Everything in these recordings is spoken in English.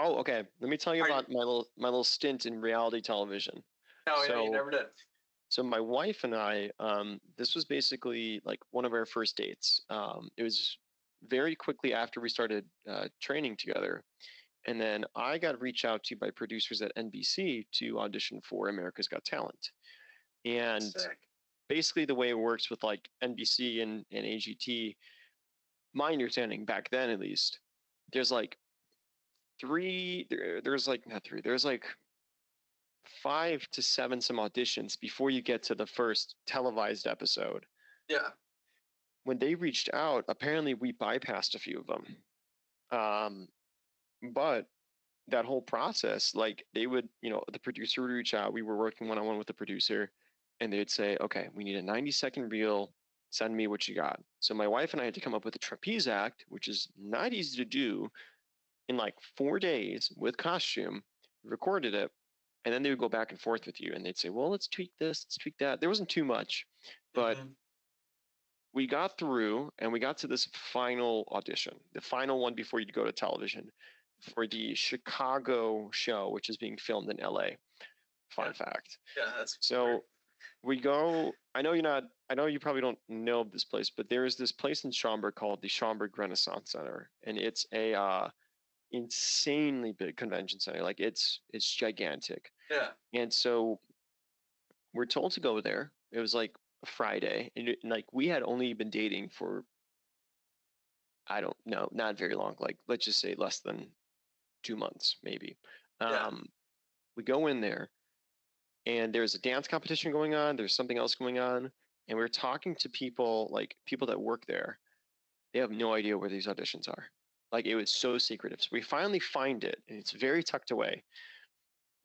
Oh, okay. Let me tell you about my little stint in reality television. Oh yeah, you So, never did. so my wife and I, this was basically like one of our first dates. It was very quickly after we started training together, and then I got reached out to by producers at NBC to audition for America's Got Talent. And Sick. basically, the way it works with like NBC and AGT, my understanding back then at least, there's like there's like not three, there's like 5 to 7 some auditions before you get to the first televised episode. Yeah. When they reached out, apparently we bypassed a few of them. Um, but that whole process, like they would, the producer would reach out. We were working one on one with the producer, and they'd say, okay, we need a 90-second reel. Send me what you got. So my wife and I had to come up with a trapeze act, which is not easy to do, in like 4 days with costume, recorded it, and then they would go back and forth with you, and they'd say, well, let's tweak this, let's tweak that. There wasn't too much, but we got through and we got to this final audition, the final one before you'd go to television, for the Chicago show, which is being filmed in LA. Fun fact. Yeah, that's so weird. We go. I know you probably don't know this place, but there is this place in Schaumburg called the Schaumburg Renaissance Center, and it's a insanely big convention center. Like it's gigantic. Yeah. And so we're told to go there. It was like a Friday, and like we had only been dating for, I don't know, not very long. Like let's just say less than 2 months, maybe. We go in there, and there's a dance competition going on. There's something else going on, and we're talking to people, like people that work there. They have no idea where these auditions are. Like it was so secretive. So we finally find it, and it's very tucked away.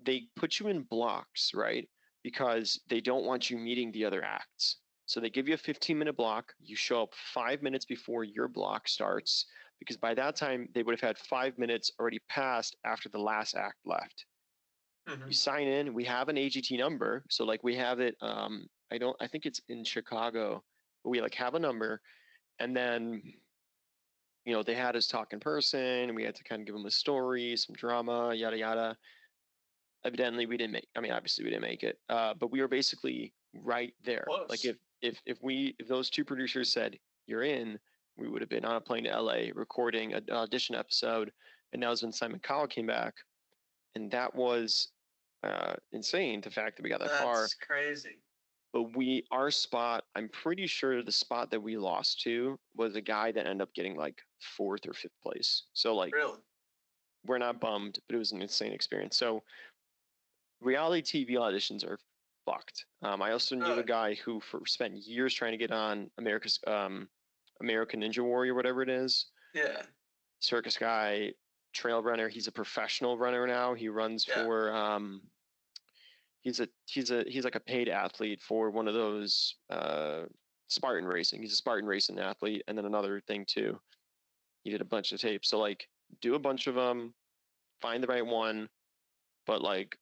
They put you in blocks, right? Because they don't want you meeting the other acts. So they give you a 15-minute block. You show up 5 minutes before your block starts, because by that time they would have had 5 minutes already passed after the last act left. You sign in. We have an AGT number, so like we have it. I think it's in Chicago, but we like have a number, and then they had us talk in person, and we had to kind of give them a story, some drama, yada yada. Evidently, we didn't make. I mean, obviously, we didn't make it, but we were basically right there. Close. Like if those two producers said you're in, we would have been on a plane to LA recording an audition episode, and that was when Simon Cowell came back, and that was insane. The fact that we got that far. That's crazy. But our spot, I'm pretty sure the spot that we lost to was a guy that ended up getting like 4th or 5th place. So like, really, we're not bummed, but it was an insane experience. So reality TV auditions are fucked. I also knew a guy who spent years trying to get on America's American Ninja Warrior, whatever it is. Yeah. Circus guy, trail runner. He's a professional runner now. He runs for he's like a paid athlete for one of those Spartan racing. He's a Spartan racing athlete, and then another thing too. He did a bunch of tapes. So like, do a bunch of them, find the right one, but like,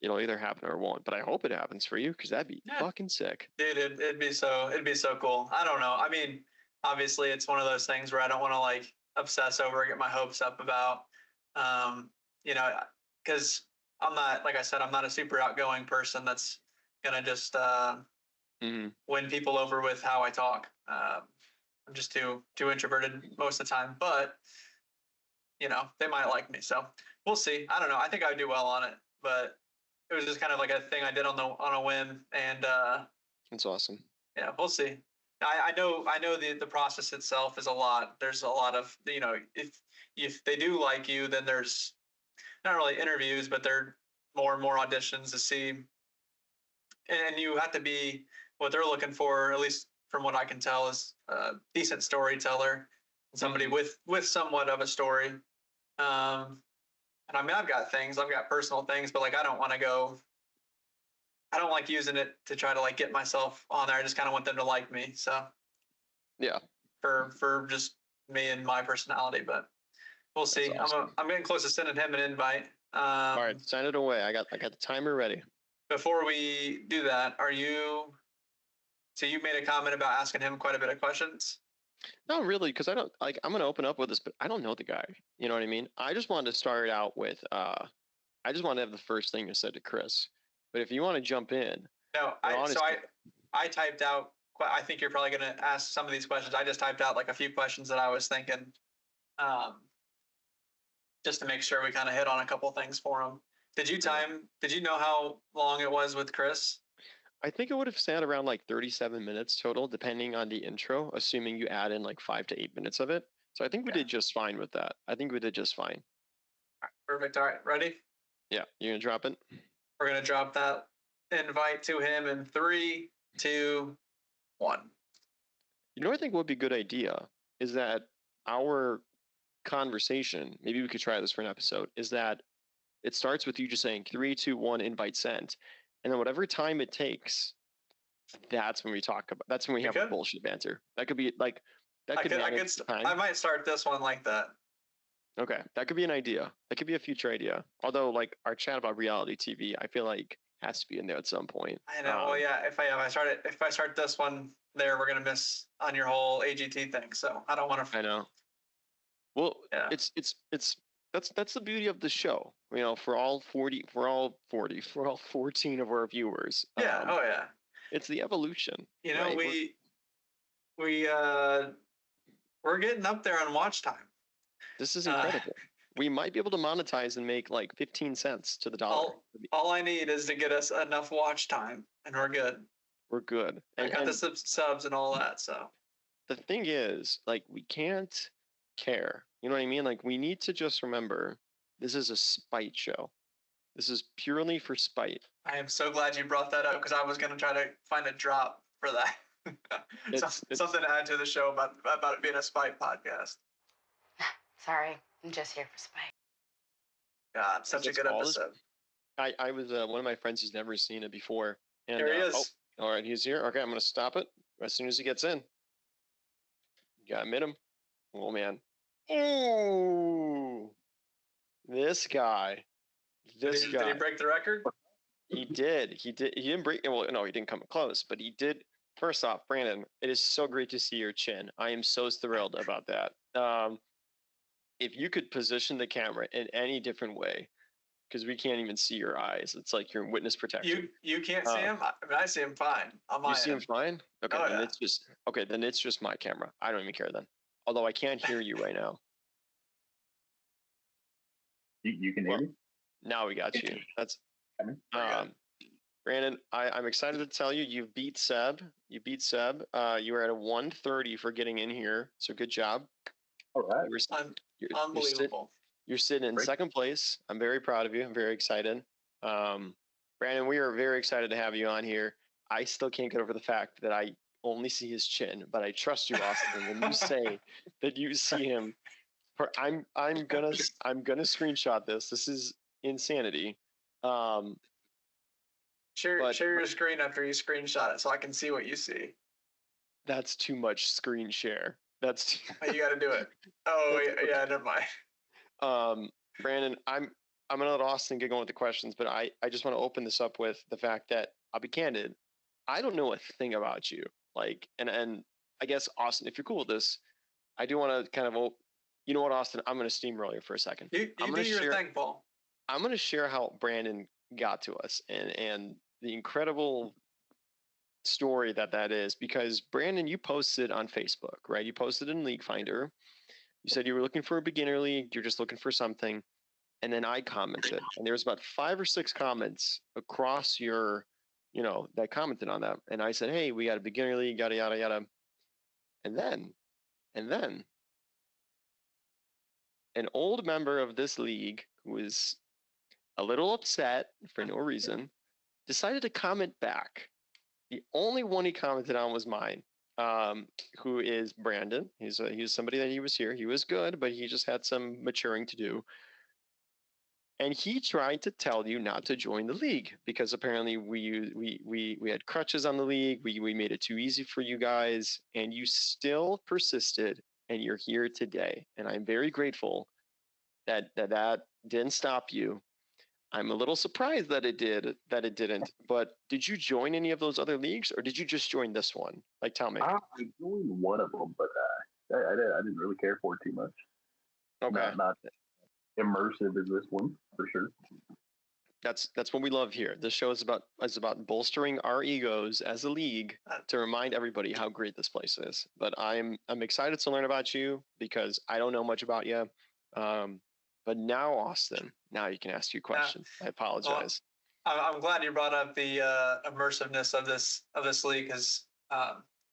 it'll either happen or it won't. But I hope it happens for you, because that'd be fucking sick. Dude, it'd be so cool. I don't know. I mean, obviously, it's one of those things where I don't want to like obsess over, get my hopes up about, because I'm not, like I said, I'm not a super outgoing person that's gonna just win people over with how I talk. I'm just too introverted most of the time, but they might like me, so we'll see. I don't know. I think I would do well on it, but it was just kind of like a thing I did on a whim, and it's awesome. Yeah, we'll see. I know the process itself is a lot. There's a lot of, if they do like you, then there's not really interviews, but there are more and more auditions to see, and you have to be, what they're looking for, at least from what I can tell, is a decent storyteller, somebody with somewhat of a story. And I mean, I've got personal things, but like, I don't like using it to try to like get myself on there. I just kind of want them to like me. So yeah, for just me and my personality, but we'll see. Awesome. I'm getting close to sending him an invite. All right, send it away. I got the timer ready. Before we do that, so you made a comment about asking him quite a bit of questions? Not really, because I don't like. I'm gonna open up with this, but I don't know the guy. You know what I mean? I just wanted to start out with. I just want to have the first thing you said to Chris. But if you want to jump in, No, and honestly, I typed out. I think you're probably going to ask some of these questions. I just typed out like a few questions that I was thinking, um, just to make sure we kind of hit on a couple things for him. Did you time? Did you know how long it was with Chris? I think it would have sat around like 37 minutes total, depending on the intro, assuming you add in like 5 to 8 minutes of it. So I think we did just fine with that. I think we did just fine. All right, perfect. All right, ready? Yeah, you're gonna drop it. We're gonna drop that invite to him in 3, 2, 1. You know, what I think would be a good idea is that our conversation, maybe we could try this for an episode, is that it starts with you just saying 3, 2, 1, invite sent, and then whatever time it takes, that's when we talk about. That's when we have a bullshit banter. That could be like that could manage the time. I might start this one like that. Okay, that could be an idea. That could be a future idea. Although, like our chat about reality TV, I feel like has to be in there at some point. I know. Well, yeah. If I start this one there, we're gonna miss on your whole AGT thing. So I don't want to. I know. Well, yeah. It's that's the beauty of the show. You know, for all 14 of our viewers. Yeah. Oh yeah. It's the evolution. You know, right? We're getting up there on watch time. This is incredible. We might be able to monetize and make like 15 cents to the dollar. All I need is to get us enough watch time, and we're good. We're good. I got the subs and all that. So the thing is, like, we can't care. You know what I mean? Like, we need to just remember this is a spite show. This is purely for spite. I am so glad you brought that up because I was going to try to find a drop for that. Something to add to the show about it being a spite podcast. Sorry, I'm just here for spite. God, such a good episode. I was one of my friends who's never seen it before. And, here he is. Oh, all right, he's here. Okay, I'm going to stop it as soon as he gets in. Got him in him. Oh, man. Oh, this guy. Did he break the record? He did. He didn't break. Well, no, he didn't come close, but he did. First off, Brandon, it is so great to see your chin. I am so thrilled about that. If you could position the camera in any different way, because we can't even see your eyes. It's like you're in witness protection. You can't see him? I mean, I see him fine. You see him fine? Okay, then it's just my camera. I don't even care then. Although I can't hear you right now. You can hear me? Now we got you. That's Brandon, I'm excited to tell you you've beat Seb. You beat Seb. You were at a 130 for getting in here. So good job. All right. Unbelievable. You're sitting in second place. I'm very proud of you. I'm very excited. Brandon, we are very excited to have you on here. I still can't get over the fact that I only see his chin, but I trust you, Austin. When you say that you see him, I'm gonna screenshot this. This is insanity. Share your screen after you screenshot it so I can see what you see. That's too much screen share. That's you got to do it. Oh yeah, never mind. Brandon, I'm gonna let Austin get going with the questions, but I just want to open this up with the fact that I'll be candid. I don't know a thing about you. Like, and I guess Austin, if you're cool with this, I do want to kind of, you know what, Austin, I'm gonna steamroll you for a second. I'm gonna share. Thankful. I'm gonna share how Brandon got to us and the incredible story that is, because Brandon, you posted on Facebook, right? You posted in League Finder. You said you were looking for a beginner league. You're just looking for something. And then I commented, and there was about 5 or 6 comments across your, that commented on that. And I said, hey, we got a beginner league, yada, yada, yada. And then an old member of this league who was a little upset for no reason decided to comment back. The only one he commented on was mine, who is Brandon. He's somebody that he was here. He was good, but he just had some maturing to do. And he tried to tell you not to join the league because apparently we had crutches on the league. We made it too easy for you guys, and you still persisted, and you're here today. And I'm very grateful that didn't stop you. I'm a little surprised that it didn't. But did you join any of those other leagues, or did you just join this one? Like, tell me. I joined one of them, but I didn't really care for it too much. Okay. Not immersive as this one for sure. That's what we love here. This show is about bolstering our egos as a league to remind everybody how great this place is. But I'm excited to learn about you because I don't know much about you. But now, Austin, now you can ask you questions. I apologize. Well, I'm glad you brought up the immersiveness of this league because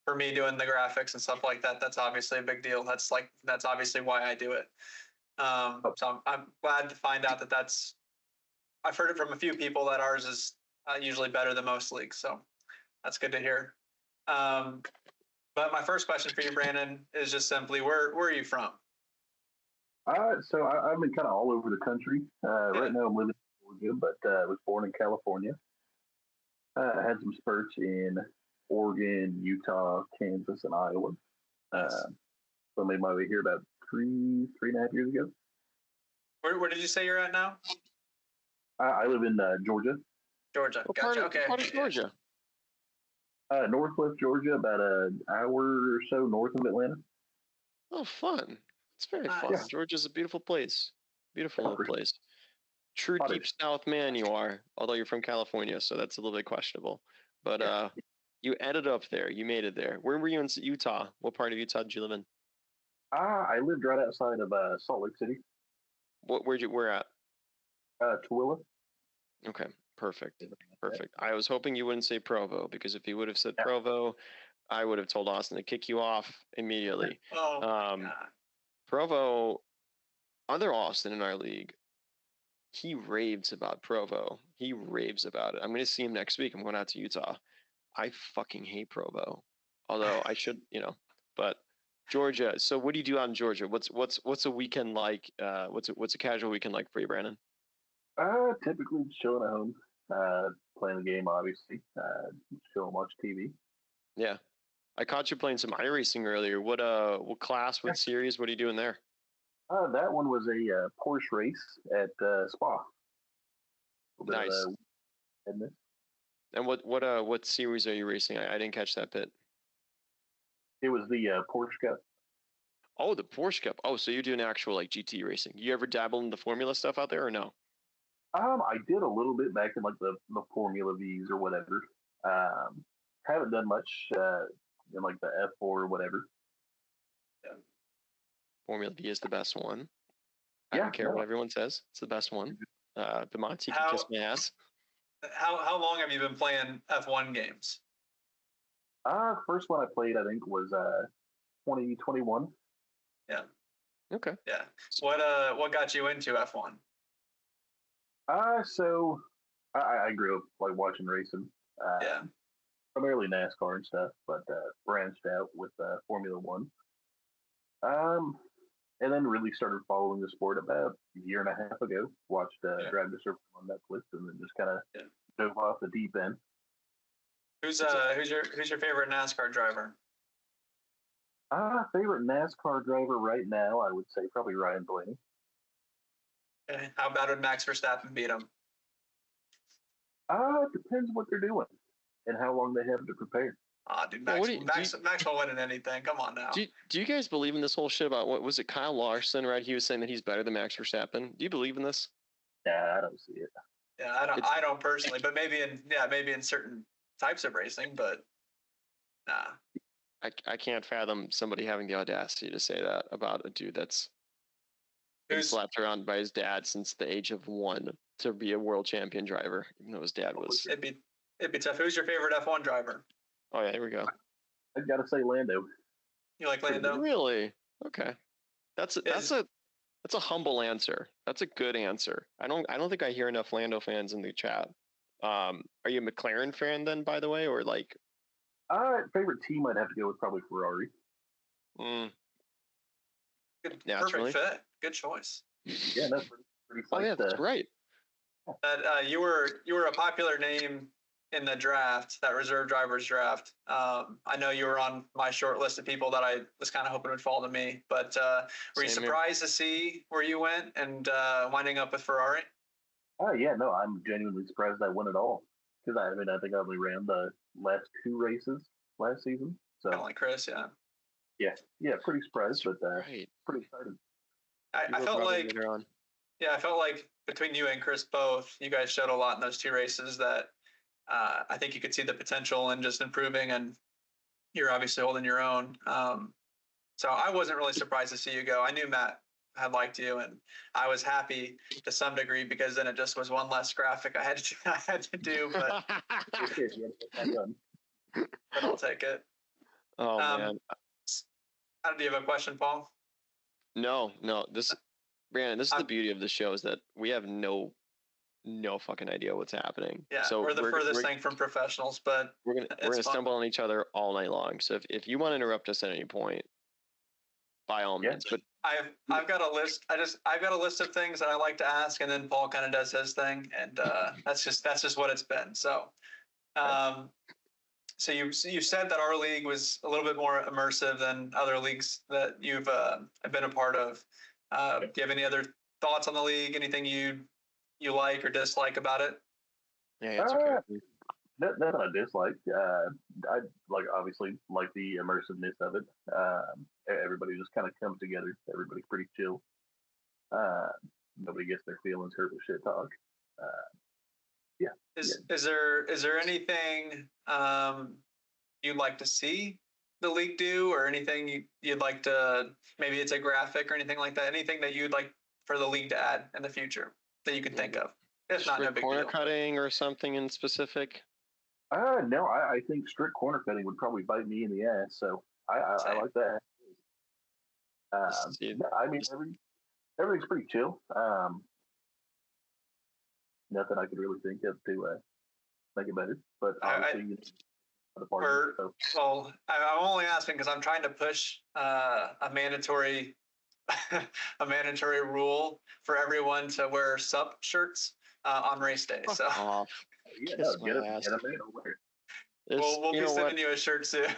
for me doing the graphics and stuff like that, that's obviously a big deal. That's obviously why I do it. So I'm glad to find out that that's. I've heard it from a few people that ours is usually better than most leagues, so that's good to hear. But my first question for you, Brandon, is just simply where are you from? So I've been kind of all over the country. Right now I'm living in Georgia, but I was born in California. I had some spurts in Oregon, Utah, Kansas, and Iowa. Nice. So I made my way here about three and a half years ago. Where did you say you're at now? I live in Georgia. Georgia. What Gotcha. part Okay. of Georgia? Northwest Georgia, about an hour or so north of Atlanta. Oh, fun. It's very Nice. fun. Yeah. Georgia's a beautiful place. Beautiful Yeah, little for sure. place. True Hotter. deep South man you are, although you're from California, so that's a little bit questionable. But Yeah. you ended up there. You made it there. Where were you in Utah? What part of Utah did you live in? I lived right outside of Salt Lake City, Where at? Tooele. Okay, perfect. Perfect. I was hoping you wouldn't say Provo because if you would have said Yeah. Provo, I would have told Austin to kick you off immediately. Oh my God. Provo, other Austin in our league, he raves about Provo. He raves about it. I'm going to see him next week. I'm going out to Utah. I fucking hate Provo. Although I should, but Georgia. So what do you do out in Georgia? What's a weekend like? What's a casual weekend like for you, Brandon? Typically just chilling at home, playing the game, obviously, just chill and watch TV. Yeah. I caught you playing some iRacing earlier. What class, what series, what are you doing there? That one was a Porsche race at Spa. Nice. And what series are you racing? I didn't catch that bit. It was the Porsche Cup. Oh, the Porsche Cup. Oh, so you're doing actual like GT racing. You ever dabble in the Formula stuff out there or no? I did a little bit back in like the Formula V's or whatever. Haven't done much in like the F4 or whatever. Formula V is the best one. I don't care what everyone says. It's the best one. Demonte can kiss my ass. How long have you been playing F1 games? First one I played, I think, was 2021. Yeah. Okay. Yeah. What got you into F1? So I grew up like watching racing. Yeah. Primarily NASCAR and stuff, but branched out with Formula One. And then really started following the sport about a year and a half ago. Watched Drive to Survive on Netflix, and then just kind of dove off the deep end. Who's your favorite NASCAR driver? Favorite NASCAR driver right now, I would say probably Ryan Blaney. Okay. How bad would Max Verstappen beat him? It depends what they're doing and how long they have to prepare. Dude, Max will win in anything. Come on now. Do you guys believe in this whole shit about what was it, Kyle Larson, right? He was saying that he's better than Max Verstappen. Do you believe in this? Yeah, I don't see it. Yeah, I don't personally, but maybe in certain types of racing, but nah. I can't fathom somebody having the audacity to say that about a dude that's been slapped around by his dad since the age of 1 to be a world champion driver, even though his dad was. It'd be tough. Who's your favorite F1 driver? Oh yeah, here we go. I gotta say Lando. You like Lando? Really? Okay. That's a humble answer. That's a good answer. I don't think I hear enough Lando fans in the chat. Are you a McLaren fan then, by the way, or like? Favorite team I'd have to go with probably Ferrari. Perfect fit. Good choice. Yeah, that's pretty oh yeah, that's right. You were a popular name in the draft, that reserve drivers draft. I know you were on my short list of people that I was kind of hoping would fall to me, but were you surprised to see where you went and winding up with Ferrari? Oh yeah, no, I'm genuinely surprised I won it all. Because I think I only ran the last 2 races last season. So kind of like Chris, yeah. Yeah, pretty surprised, but Right. pretty excited. I You were felt probably like, later on. yeah, I felt like between you and Chris both, you guys showed a lot in those 2 races that I think you could see the potential in just improving, and you're obviously holding your own. So I wasn't really surprised to see you go. I knew Matt had liked you, and I was happy to some degree because then it just was one less graphic I had to do. But I'll take it. Oh man. Do you have a question, Paul? No. Brandon, this is the beauty of the show is that we have no fucking idea what's happening. Yeah, so we're the furthest thing from professionals, but we're gonna stumble on each other all night long. So if you want to interrupt us at any point, by all means. But I've got a list. I've got a list of things that I like to ask, and then Paul kind of does his thing, and that's just what it's been. So, so you said that our league was a little bit more immersive than other leagues that you've been a part of. Do you have any other thoughts on the league? Anything you like or dislike about it? Yeah, it's okay. That I dislike. I obviously like the immersiveness of it. Everybody just kind of comes together. Everybody's pretty chill. Nobody gets their feelings hurt with shit talk. Yeah. Is there anything you'd like to see the league do, or anything you'd like to, maybe it's a graphic or anything like that? Anything that you'd like for the league to add in the future that you can think of? If not, no big corner deal. cutting or something in specific. No, I think strict corner cutting would probably bite me in the ass. So I like that. I mean, everything's pretty chill. Nothing I could really think of to make it better. But obviously, the party. Well, I'm only asking because I'm trying to push a mandatory rule for everyone to wear sub shirts on race day. So get a man over. We'll be sending you a shirt soon.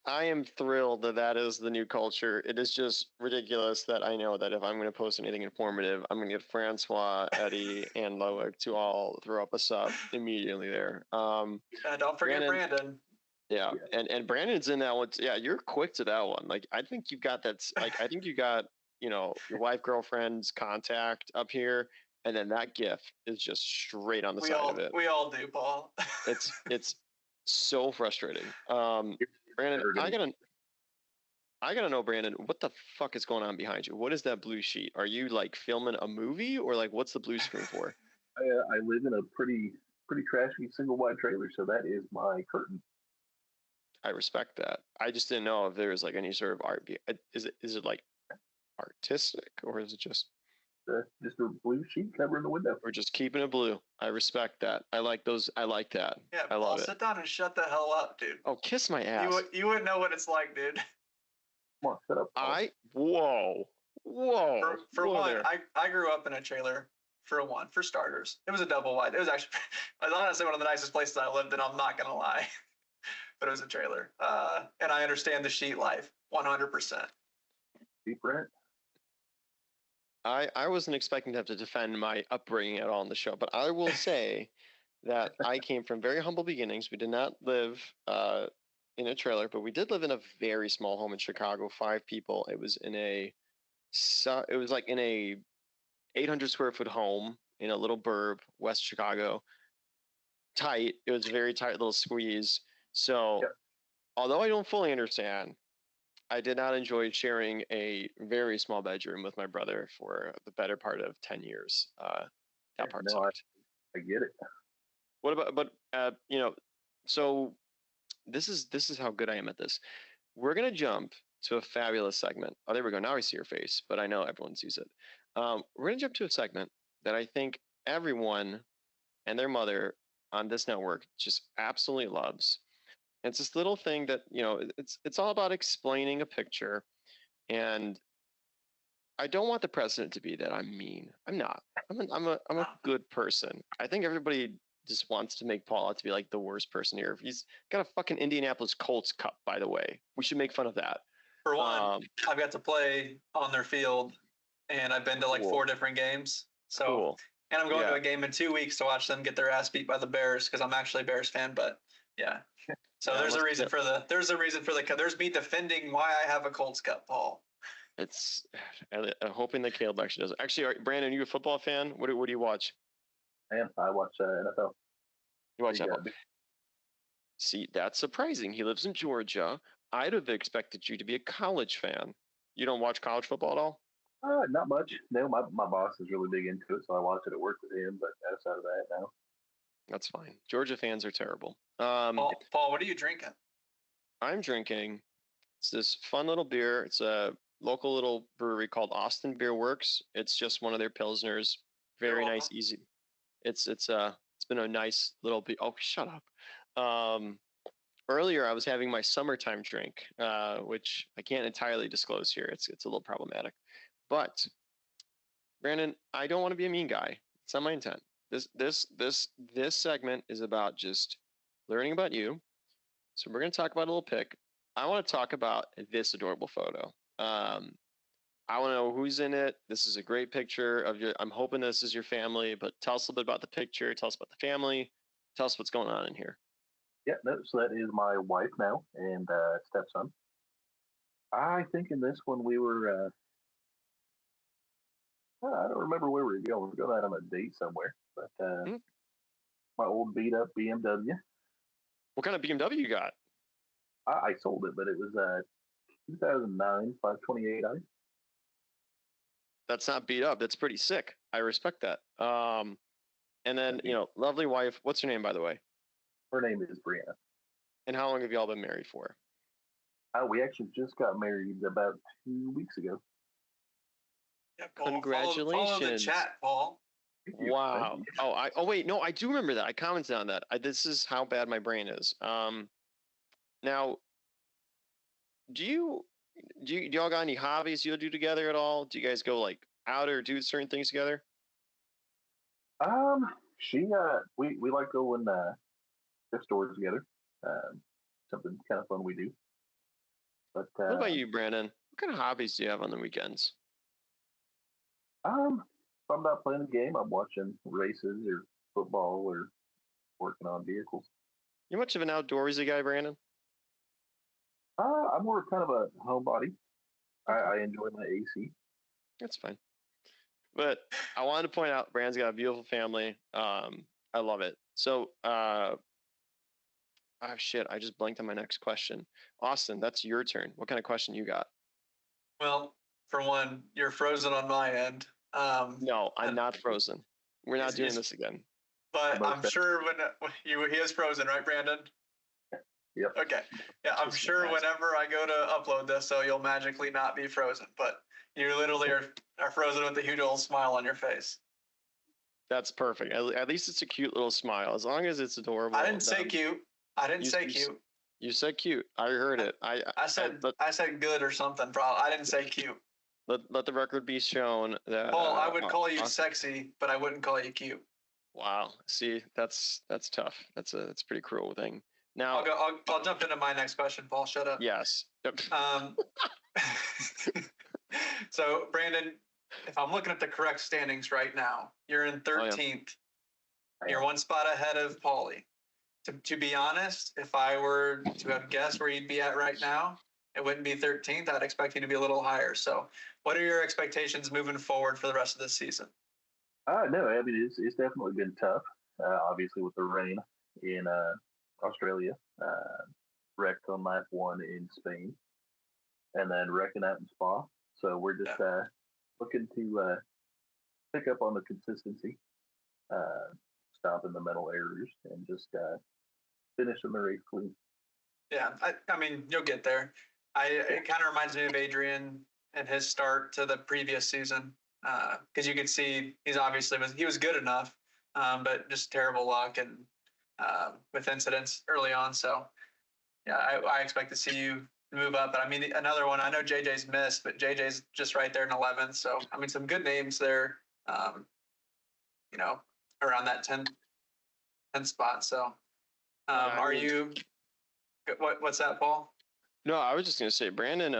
I am thrilled that is the new culture. It is just ridiculous that I know that if I'm going to post anything informative, I'm going to get Francois, Eddie, and Loic to all throw up a sub immediately there. Don't forget Brandon. Yeah, and Brandon's in that one. Yeah, you're quick to that one. Like, I think you've got that. Like, I think you got, your wife, girlfriend's contact up here, and then that GIF is just straight on the side of it. We all do, Paul. It's so frustrating. Brandon, I gotta know, Brandon, what the fuck is going on behind you? What is that blue sheet? Are you like filming a movie, or like what's the blue screen for? I live in a pretty trashy single wide trailer, so that is my curtain. I respect that. I just didn't know if there was like any sort of art. Is it like artistic, or is it just a blue sheet covering the window? We're just keeping it blue. I respect that. I like those. I like that. Yeah, I love it. Sit down and shut the hell up, dude. Oh, kiss my ass. You wouldn't know what it's like, dude. Come on, shut up. Whoa. For one, I grew up in a trailer. For starters, it was a double wide. It was actually, honestly one of the nicest places I lived in. I'm not gonna lie, but it was a trailer, and I understand the sheet life 100%. Deep rent. I wasn't expecting to have to defend my upbringing at all on the show, but I will say that I came from very humble beginnings. We did not live in a trailer, but we did live in a very small home in Chicago, 5 people. It was in a 800 square foot home in a little burb, West Chicago. Tight. It was a very tight little squeeze. So, although I don't fully understand, I did not enjoy sharing a very small bedroom with my brother for the better part of 10 years. That part sucked. I get it. What about, so this is how good I am at this. We're going to jump to a fabulous segment. Oh, there we go. Now I see your face, but I know everyone sees it. We're going to jump to a segment that I think everyone and their mother on this network just absolutely loves. It's this little thing that, it's all about explaining a picture. And I don't want the precedent to be that I'm mean. I'm not. I'm a good person. I think everybody just wants to make Paul out to be like the worst person here. He's got a fucking Indianapolis Colts cup, by the way. We should make fun of that. For one, I've got to play on their field, and I've been to like 4 different games. So, cool. And I'm going to a game in 2 weeks to watch them get their ass beat by the Bears because I'm actually a Bears fan. But Yeah. So Yeah, there's a unless- reason for the there's me defending why I have a Colts cup, Paul. It's I'm hoping that Caleb actually does. Actually, Brandon, you a football fan? What do you watch? And I watch NFL. You watch Big, NFL. big- See, that's surprising. He lives in Georgia. I'd have expected you to be a college fan. You don't watch college football at all? not much. No, my boss is really big into it, so I watch it at work with him. But outside of that, no. That's fine. Georgia fans are terrible. Paul, what are you drinking? I'm drinking. It's this fun little beer. It's a local little brewery called Austin Beer Works. It's just one of their pilsners. Very You're nice, welcome. easy. It's been a nice little bit. Oh, shut up. Earlier I was having my summertime drink, which I can't entirely disclose here. It's a little problematic. But Brandon, I don't want to be a mean guy. It's not my intent. This segment is about just learning about you. So we're going to talk about a little pic. I want to talk about this adorable photo. I want to know who's in it. This is a great picture of your. I'm hoping this is your family, but tell us a little bit about the picture. Tell us about the family. Tell us what's going on in here. Yeah, no. So that is my wife now and stepson. I think in this one we were. I don't remember where we were going. We were going out on a date somewhere, but Hmm? my old beat up BMW. What kind of BMW you got? I sold it, but it was 2009 528i. That's not beat up. That's pretty sick. I respect that. And then Thank you. lovely wife. What's her name, by the way? Her name is Brianna. And how long have y'all been married for? We actually just got married about 2 weeks ago. Yeah, Paul, Follow the Congratulations. chat, Paul. Thank you. Wow. Thank you. Oh wait, no, I do remember that. I commented on that. This is how bad my brain is. Now, do y'all got any hobbies you'll do together at all? Do you guys go like out or do certain things together? She we like going thrift stores together. Something kind of fun we do. But What about you, Brandon? What kind of hobbies do you have on the weekends? if I'm not playing a game, I'm watching races or football or working on vehicles. You much of an outdoorsy guy, Brandon? I'm more kind of a homebody. I enjoy my AC. That's fine. But I wanted to point out Brandon's got a beautiful family. I love it. So, oh shit, I just blanked on my next question. Austin, that's your turn. What kind of question you got? Well, for one, you're frozen on my end. No, I'm not frozen. We're not doing is- this again. But Most I'm sure when he is frozen, right, Brandon? Yep. Okay. Yeah, I'm Just sure nice. whenever I go to upload this, so you'll magically not be frozen. But you literally are frozen with a huge old smile on your face. That's perfect. At least it's a cute little smile. As long as it's adorable. I didn't say cute. I didn't you- say you- cute. You said cute. I heard it. I said let, I said good or something. Probably. I didn't say cute. let the record be shown that. Paul, I would call you Austin- sexy, but I wouldn't call you cute. Wow. See, that's tough. That's a pretty cruel thing. Now, I'll jump into my next question. Paul, shut up. yes. Yep. So Brandon, if I'm looking at the correct standings right now, you're in 13th. You're one spot ahead of Paulie. To be honest, if I were to have guessed where you'd be at right now, it wouldn't be 13th. I'd expect you to be a little higher. So, what are your expectations moving forward for the rest of this season? No, I mean it's definitely been tough. Obviously with the rain in Australia, wrecked on lap one in Spain, and then wrecking out in Spa. So we're just looking to pick up on the consistency, stopping the mental errors, and just finishing the race clean. Yeah, I mean, you'll get there. It kind of reminds me of Adrian and his start to the previous season, because you could see he was good enough, but just terrible luck and with incidents early on. So yeah, I expect to see you move up. But I mean, another one. I know JJ's missed, but JJ's just right there in 11th. So I mean, some good names there. Around that 10th spot. So are you? What's that, Paul? No, I was just gonna say, Brandon.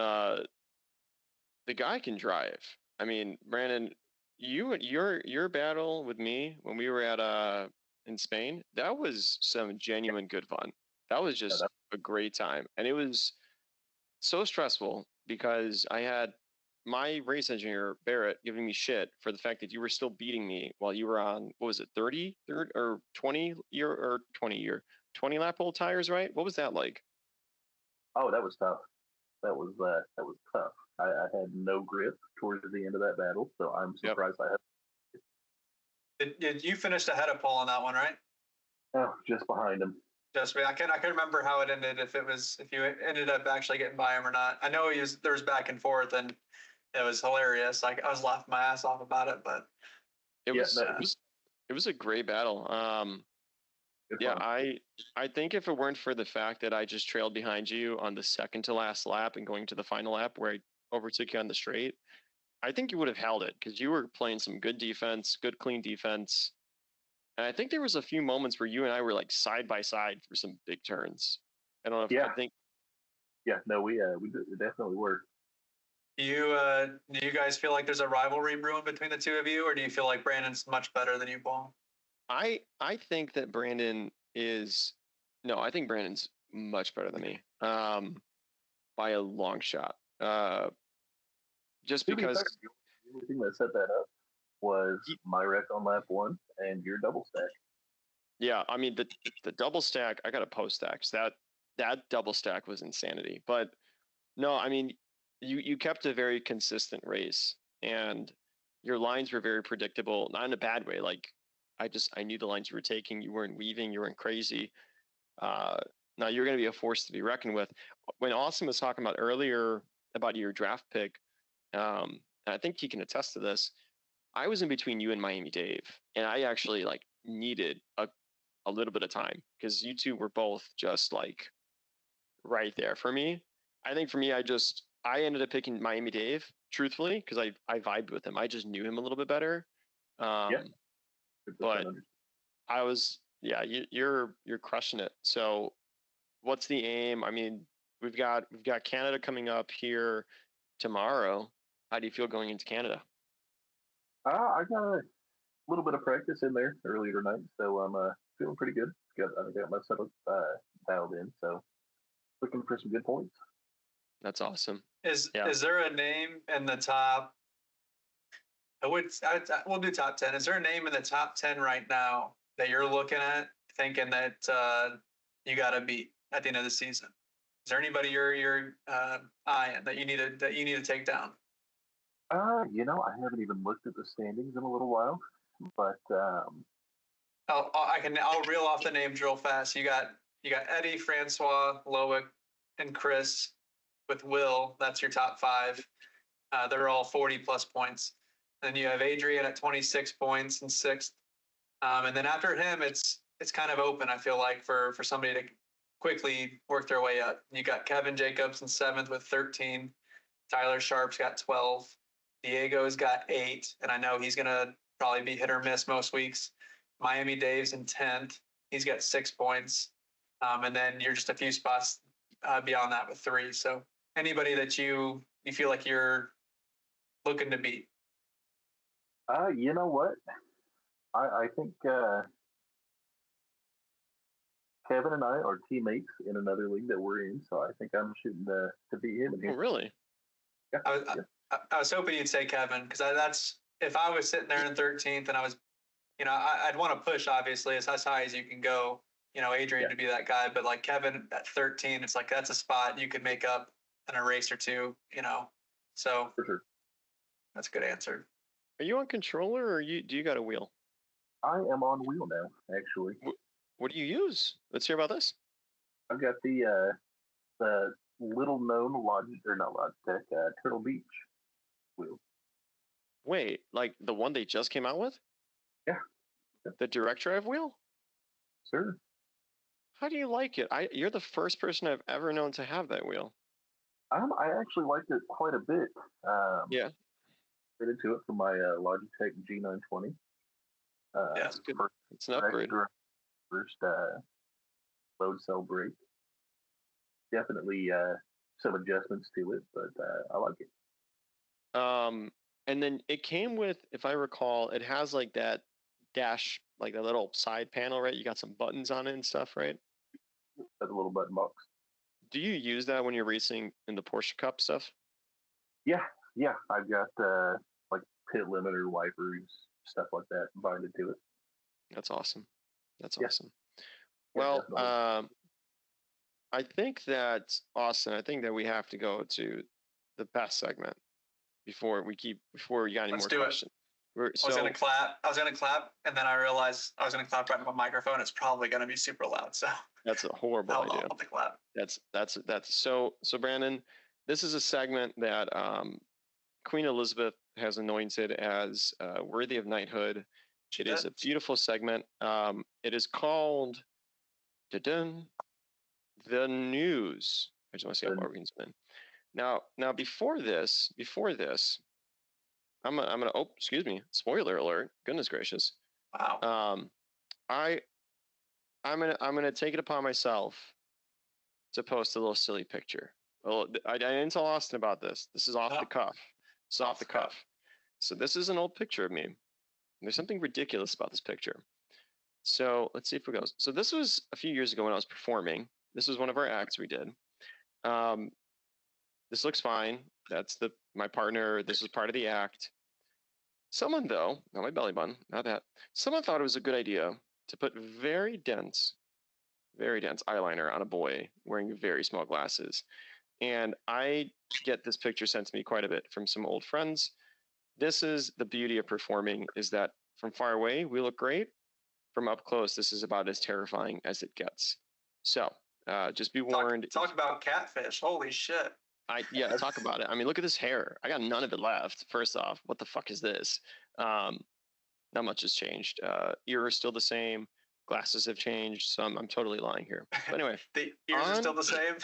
The guy can drive. I mean, Brandon, your battle with me when we were at in Spain, that was some genuine good fun. That was Yeah, just a great time. And it was so stressful because I had my race engineer, Barrett, giving me shit for the fact that you were still beating me while you were on, what was it, 30 or 20 lap old tires, right? What was that like? Oh, that was tough. That was tough. I had no grip towards the end of that battle, so I'm Yep. surprised I had. Did you finished ahead of Paul on that one, right? Oh, just behind him. Just I can't remember how it ended. If you ended up actually getting by him or not. I know there was back and forth, and it was hilarious. Like I was laughing my ass off about it, but It was a great battle. Yeah, I think if it weren't for the fact that I just trailed behind you on the second to last lap and going to the final lap where I overtook you on the straight, I think you would have held it because you were playing some good defense, good clean defense. And I think there was a few moments where you and I were like side by side for some big turns. I don't know if I think. Yeah, no, we definitely were. do you guys feel like there's a rivalry brewing between the two of you, or do you feel like Brandon's much better than you, Paul? I think that Brandon is no, I think Brandon's much better than me. By a long shot. Just because the only thing that set that up was my wreck on lap 1 and your double stack. Yeah, I mean the double stack, I got a post stack. So that double stack was insanity. But no, I mean you kept a very consistent race and your lines were very predictable, not in a bad way. Like I knew the lines you were taking, you weren't weaving, you weren't crazy. Uh, Now you're going to be a force to be reckoned with. When Austin was talking about earlier about your draft pick, and I think he can attest to this. I was in between you and Miami Dave, and I actually like needed a little bit of time because you two were both just like right there for me. I think for me, I ended up picking Miami Dave, truthfully, because I vibed with him. I just knew him a little bit better. Yeah. But I was, yeah, you're crushing it. So what's the aim? I mean, we've got Canada coming up here tomorrow. How do you feel going into Canada? I got a little bit of practice in there earlier tonight, so I'm feeling pretty good. I got my setup dialed in, so looking for some good points. That's awesome. Is there a name in the top? We'll do top 10. Is there a name in the top 10 right now that you're looking at, thinking that you got to beat at the end of the season? Is there anybody you're eyeing that you need to take down? I haven't even looked at the standings in a little while, but I'll reel off the names real fast. You got Eddie, Francois, Loic, and Chris with Will. That's your top 5. They're all 40 plus points. Then you have Adrian at 26 points in 6th. And then after him, it's kind of open, I feel like, for somebody to quickly work their way up. You got Kevin Jacobs in 7th with 13. Tyler Sharp's got 12. Diego's got 8. And I know he's going to probably be hit or miss most weeks. Miami Dave's in 10th. He's got 6 points. And then you're just a few spots beyond that with 3. So anybody that you feel like you're looking to beat? You know what? I think Kevin and I are teammates in another league that we're in, so I think I'm shooting to beat him in here. Oh, really? Yeah. I was hoping you'd say Kevin, because that's if I was sitting there in 13th and I was, I'd want to push obviously as high as you can go. Adrian to be that guy, but like Kevin at 13, it's like that's a spot you could make up in a race or two. So For sure. That's a good answer. Are you on controller or do you got a wheel? I am on wheel now, actually. What do you use? Let's hear about this. I've got the little known not Logitech, Turtle Beach wheel. Wait, like the one they just came out with? Yeah. The direct drive wheel? Sure. How do you like it? You're the first person I've ever known to have that wheel. I actually liked it quite a bit. Yeah. Fitted to it for my Logitech G920. Yeah, it's good. It's an upgrade. First load cell break. Definitely some adjustments to it, but I like it. And then it came with, if I recall, it has like that dash, like a little side panel, right? You got some buttons on it and stuff, right? has a little button box. Do you use that when you're racing in the Porsche Cup stuff? Yeah, I've got like pit limiter wipers, stuff like that binded to it. That's awesome. That's Yeah. awesome. Yeah, Well, definitely. I think that Austin. I think that we have to go to the best segment before we got any Let's more do it. questions. I was gonna clap, and then I realized I was gonna clap right in my microphone. It's probably gonna be super loud, so That's a horrible idea. I'll clap. That's so Brandon. This is a segment that Queen Elizabeth has anointed as worthy of knighthood. It is a beautiful segment. It is called the news. I just want to see how far we can spin. Now before this, I'm gonna. Oh, excuse me. Spoiler alert. Goodness gracious. Wow. I'm gonna take it upon myself to post a little silly picture. Well, I didn't tell Austin about this. This is off the cuff. It's off the cuff. So this is an old picture of me. There's something ridiculous about this picture. So let's see if it goes. So this was a few years ago when I was performing. This was one of our acts we did. This looks fine. That's my partner. This was part of the act. Someone though, not my belly button, not that. Someone thought it was a good idea to put very dense eyeliner on a boy wearing very small glasses. And I get this picture sent to me quite a bit from some old friends. This is the beauty of performing, is that from far away, we look great. From up close, this is about as terrifying as it gets. So just be warned. Talk about catfish. Holy shit. Talk about it. I mean, look at this hair. I got none of it left. First off, what the fuck is this? Not much has changed. Ear is still the same. Glasses have changed. So I'm totally lying here. But anyway. The ears are still the same?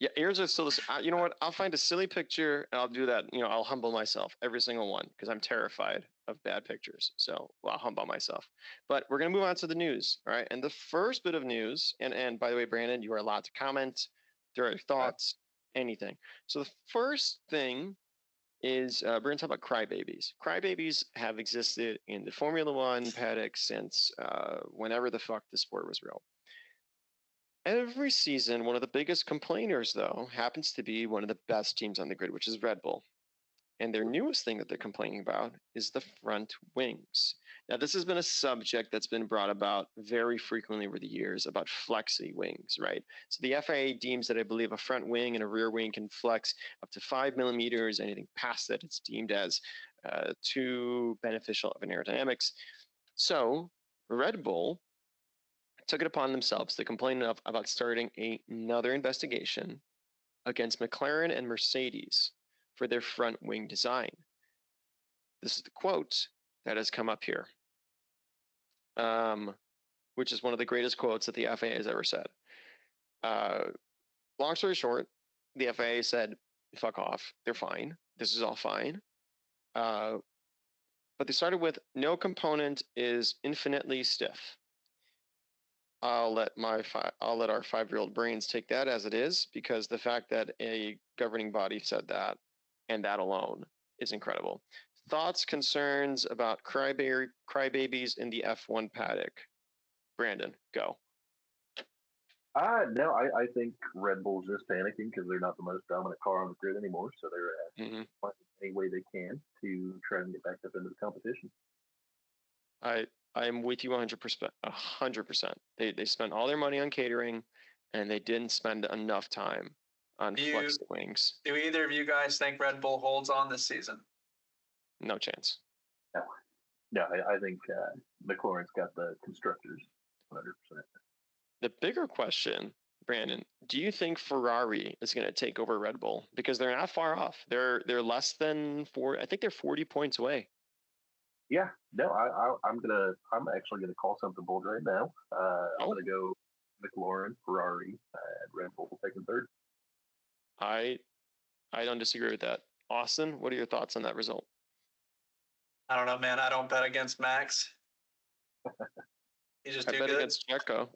Yeah, ears are still the same. You know what? I'll find a silly picture and I'll do that. I'll humble myself, every single one, because I'm terrified of bad pictures. So I'll humble myself. But we're going to move on to the news. All right. And the first bit of news, and by the way, Brandon, you are allowed to comment. There are thoughts, anything. So the first thing is we're going to talk about crybabies. Crybabies have existed in the Formula One paddock since whenever the fuck the sport was real. Every season, one of the biggest complainers, though, happens to be one of the best teams on the grid, which is Red Bull. And their newest thing that they're complaining about is the front wings. Now, this has been a subject that's been brought about very frequently over the years about flexi wings, right? So the FIA deems that I believe a front wing and a rear wing can flex up to 5 millimeters. Anything past that, it's deemed as too beneficial of an aerodynamics. So Red Bull took it upon themselves to complain about starting another investigation against McLaren and Mercedes for their front wing design. This is the quote that has come up here, which is one of the greatest quotes that the FIA has ever said. Long story short, the FIA said, fuck off, they're fine. This is all fine. But they started with, no component is infinitely stiff. I'll let our 5-year-old brains take that as it is, because the fact that a governing body said that, and that alone, is incredible. Thoughts, concerns about crybabies in the F1 paddock? Brandon, go. No, I think Red Bull's just panicking because they're not the most dominant car on the grid anymore, so they're finding any way they can to try and get back up into the competition. I am with you 100%. 100%. They spent all their money on catering, and they didn't spend enough time on flex wings. Do either of you guys think Red Bull holds on this season? No chance. No, I think McLaren's got the constructors 100%. The bigger question, Brandon, do you think Ferrari is going to take over Red Bull? Because they're not far off. They're less than 4. I think they're 40 points away. Yeah, no, I'm actually gonna call something bold right now. I'm gonna go McLaren, Ferrari, and Red Bull taking third. I don't disagree with that. Austin, what are your thoughts on that result? I don't know, man. I don't bet against Max. He's just too good.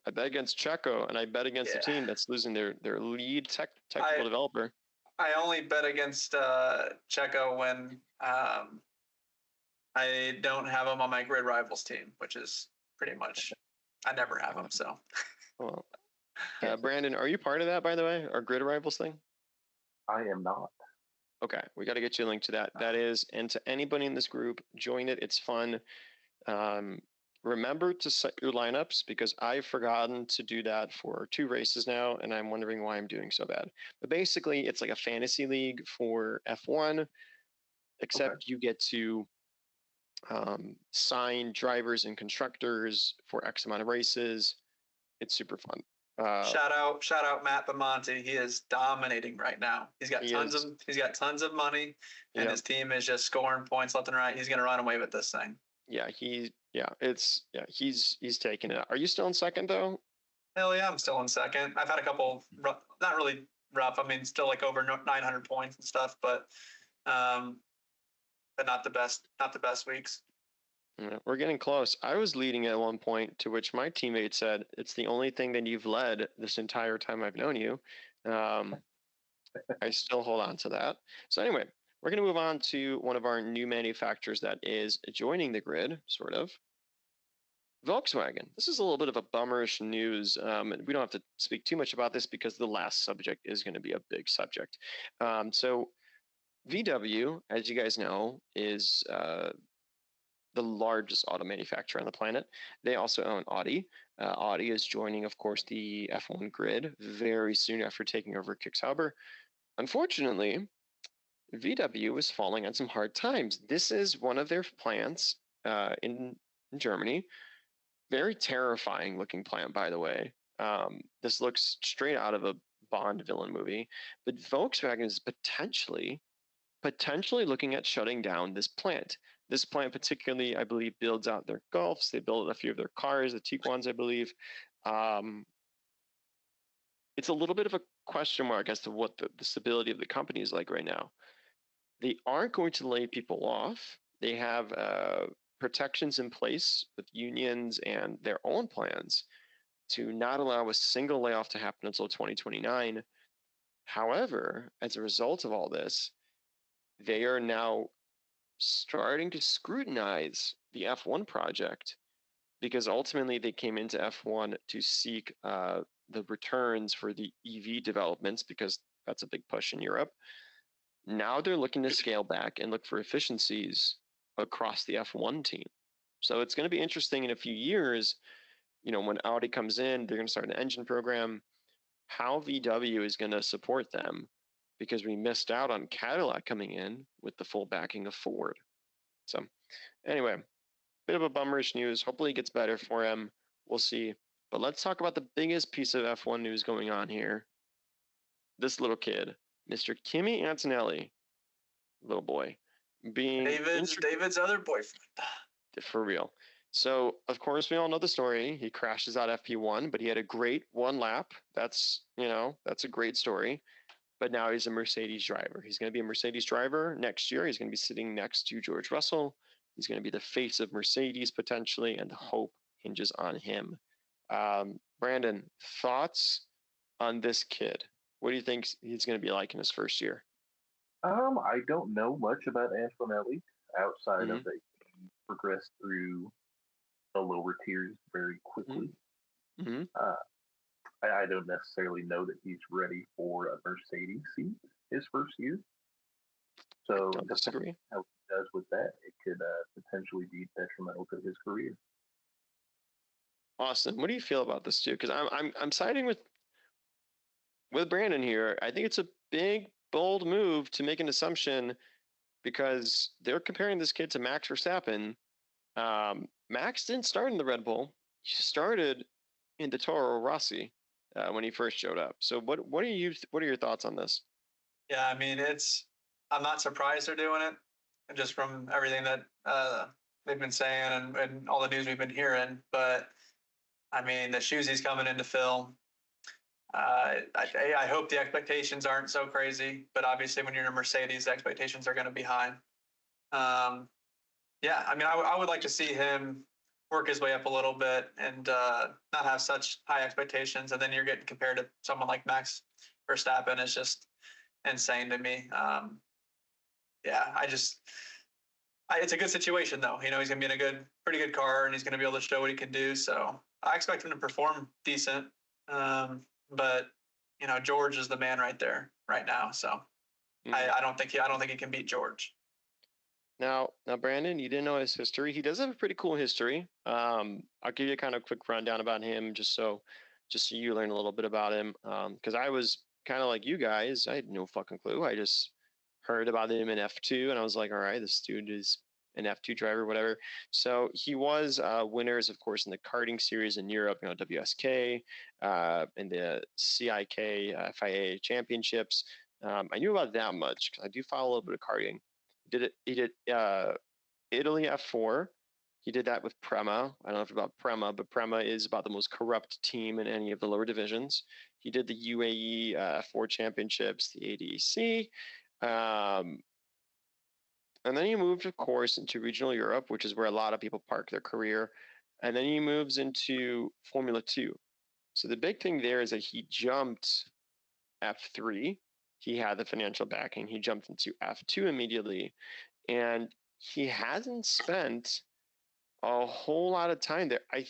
I bet against Checo, and I bet against a team that's losing their lead technical developer. I only bet against Checo when I don't have him on my grid rivals team, which is pretty much I never have him. So, well, Brandon, are you part of that, by the way, our grid arrivals thing? I am not. Okay, we got to get you a link to that. That is, and to anybody in this group, join it. It's fun. Remember to set your lineups because I've forgotten to do that for 2 races now, and I'm wondering why I'm doing so bad. But basically, it's like a fantasy league for F1, except you get to sign drivers and constructors for X amount of races. It's super fun. Shout out Matt Bamonte. He is dominating right now. He's got tons of money, and his team is just scoring points left and right. He's gonna run away with this thing. Yeah, he's taking it. Are you still in second though? Hell yeah, I'm still in second. I've had a couple not really rough. I mean, still like over 900 points and stuff, but not the best weeks. Yeah, we're getting close. I was leading at one point, to which my teammate said, "It's the only thing that you've led this entire time I've known you." I still hold on to that. So anyway, we're going to move on to one of our new manufacturers that is joining the grid, sort of. Volkswagen. This is a little bit of a bummerish news. And we don't have to speak too much about this because the last subject is going to be a big subject. So VW, as you guys know, is the largest auto manufacturer on the planet. They also own Audi. Audi is joining, of course, the F1 grid very soon after taking over Kick-Sauber. Unfortunately, VW is falling on some hard times. This is one of their plants in Germany. Very terrifying looking plant, by the way. This looks straight out of a Bond villain movie. But Volkswagen is potentially looking at shutting down this plant. This plant particularly, I believe, builds out their Golfs. They build a few of their cars, the Tiguan's, I believe. It's a little bit of a question mark as to what the stability of the company is like right now. They aren't going to lay people off. They have protections in place with unions and their own plans to not allow a single layoff to happen until 2029. However, as a result of all this, they are now starting to scrutinize the F1 project because ultimately they came into F1 to seek the returns for the EV developments because that's a big push in Europe. Now they're looking to scale back and look for efficiencies across the F1 team. So it's going to be interesting in a few years, when Audi comes in, they're going to start an engine program, how VW is going to support them because we missed out on Cadillac coming in with the full backing of Ford. So anyway, bit of a bummerish news. Hopefully it gets better for him. We'll see. But let's talk about the biggest piece of F1 news going on here. This little kid, Mr. Kimi Antonelli, little boy, being David's other boyfriend. For real. So, of course, we all know the story. He crashes out FP1, but he had a great 1 lap. That's a great story. But now he's a Mercedes driver. He's going to be a Mercedes driver next year. He's going to be sitting next to George Russell. He's going to be the face of Mercedes potentially, and the hope hinges on him. Brandon, thoughts on this kid? What do you think he's going to be like in his first year? I don't know much about Antonelli outside of that he progressed through the lower tiers very quickly. Mm-hmm. I don't necessarily know that he's ready for a Mercedes seat his first year. So disagree. How he does with that, it could potentially be detrimental to his career. Austin, what do you feel about this too? Because I'm siding with Brandon here. I think it's a big, bold move to make an assumption because they're comparing this kid to Max Verstappen. Max didn't start in the Red Bull. He started in the Toro Rossi when he first showed up. So what are your thoughts on this? Yeah, I mean, I'm not surprised they're doing it, just from everything that they've been saying and all the news we've been hearing. But I mean, the shoes he's coming in to fill. I hope the expectations aren't so crazy, but obviously when you're in a Mercedes, the expectations are going to be high. Yeah, I mean, I would like to see him work his way up a little bit and not have such high expectations. And then you're getting compared to someone like Max Verstappen. It's just insane to me. Yeah, it's a good situation though. He's going to be in a pretty good car, and he's going to be able to show what he can do. So I expect him to perform decent. But George is the man right there right now. So I don't think he can beat George. Now, Brandon, you didn't know his history. He does have a pretty cool history. I'll give you a kind of quick rundown about him, just so you learn a little bit about him. Because I was kind of like you guys, I had no fucking clue. I just heard about him in F2, and I was like, all right, this dude is an F2 driver, whatever. So he was winners, of course, in the karting series in Europe, WSK, and the CIK FIA championships. I knew about that much because I do follow a little bit of karting. He did Italy F4. He did that with Prema. I don't know if about Prema, but Prema is about the most corrupt team in any of the lower divisions. He did the UAE F4 championships, the ADEC. And then he moved, of course, into regional Europe, which is where a lot of people park their career. And then he moves into Formula 2. So the big thing there is that he jumped F3. He had the financial backing. He jumped into F2 immediately. And he hasn't spent a whole lot of time there. I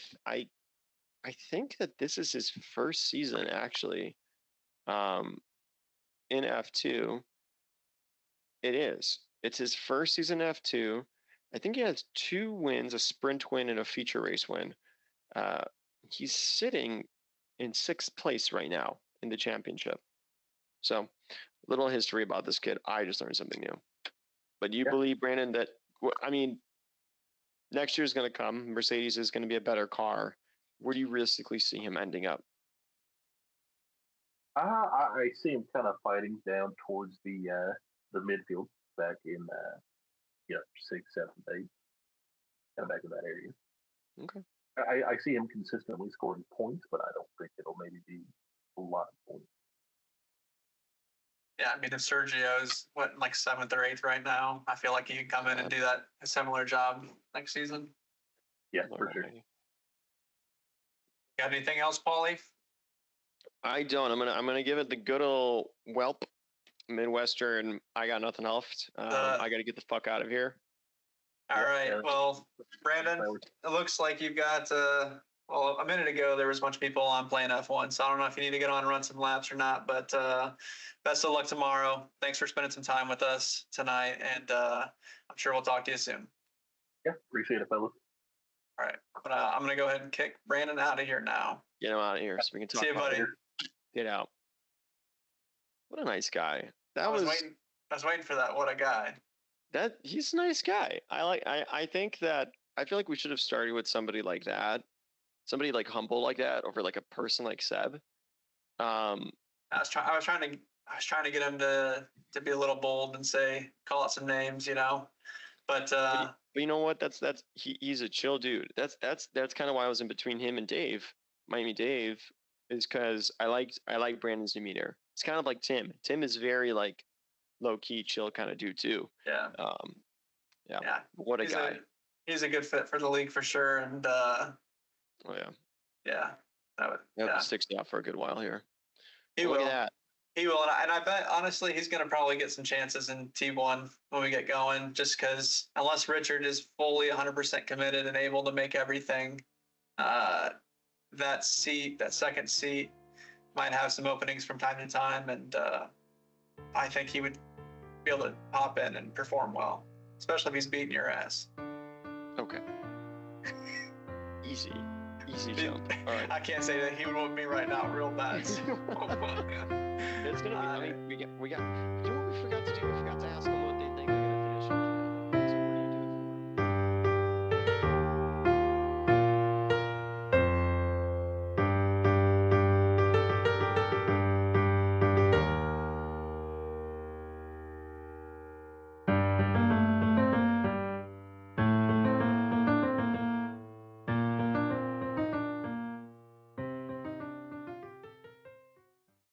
think that this is his first season, actually, in F2. It is. It's his first season in F2. I think he has 2 wins, a sprint win and a feature race win. He's sitting in 6th place right now in the championship. So, little history about this kid. I just learned something new. But do you believe, Brandon, that, next year's going to come, Mercedes is going to be a better car. Where do you realistically see him ending up? I see him kind of fighting down towards the midfield back in 6, 7, 8, kind of back in that area. Okay. I see him consistently scoring points, but I don't think it'll maybe be a lot of points. Yeah, if Sergio's like 7th or 8th right now, I feel like he can come in and do a similar job next season. Yeah, for sure. Got anything else, Paulie? I don't. I'm gonna give it the good old whelp, Midwestern. I got nothing left. I got to get the fuck out of here. All right. Well, Brandon, it looks like you've got. A minute ago there was a bunch of people on playing F1, so I don't know if you need to get on and run some laps or not. But best of luck tomorrow. Thanks for spending some time with us tonight, and I'm sure we'll talk to you soon. Yeah, appreciate it, fellas. All right, but I'm gonna go ahead and kick Brandon out of here now. Get him out of here so we can talk. See you, buddy. Get out. What a nice guy. I was waiting for that. What a guy. He's a nice guy. I think that I feel like we should have started with somebody like that. Somebody like humble like that over like a person like Seb. I was trying to get him to be a little bold and call out some names, But you know what? He's a chill dude. That's kind of why I was in between him and Dave. Miami Dave is because I like Brandon's demeanor. It's kind of like Tim. Tim is very like low key, chill kind of dude too. Yeah. Yeah. What a guy. He's a good fit for the league for sure. And oh yeah. Yeah. Sticks out for a good while here. He will. Look at that. He will, and I bet honestly he's going to probably get some chances in T1 when we get going. Just because unless Richard is fully 100% committed and able to make everything, that second seat, might have some openings from time to time, and I think he would be able to pop in and perform well, especially if he's beating your ass. Okay. Easy jump. All right. I can't say that he would whoop me right now real bad. It's gonna be. We got. You know what we forgot to do? We forgot to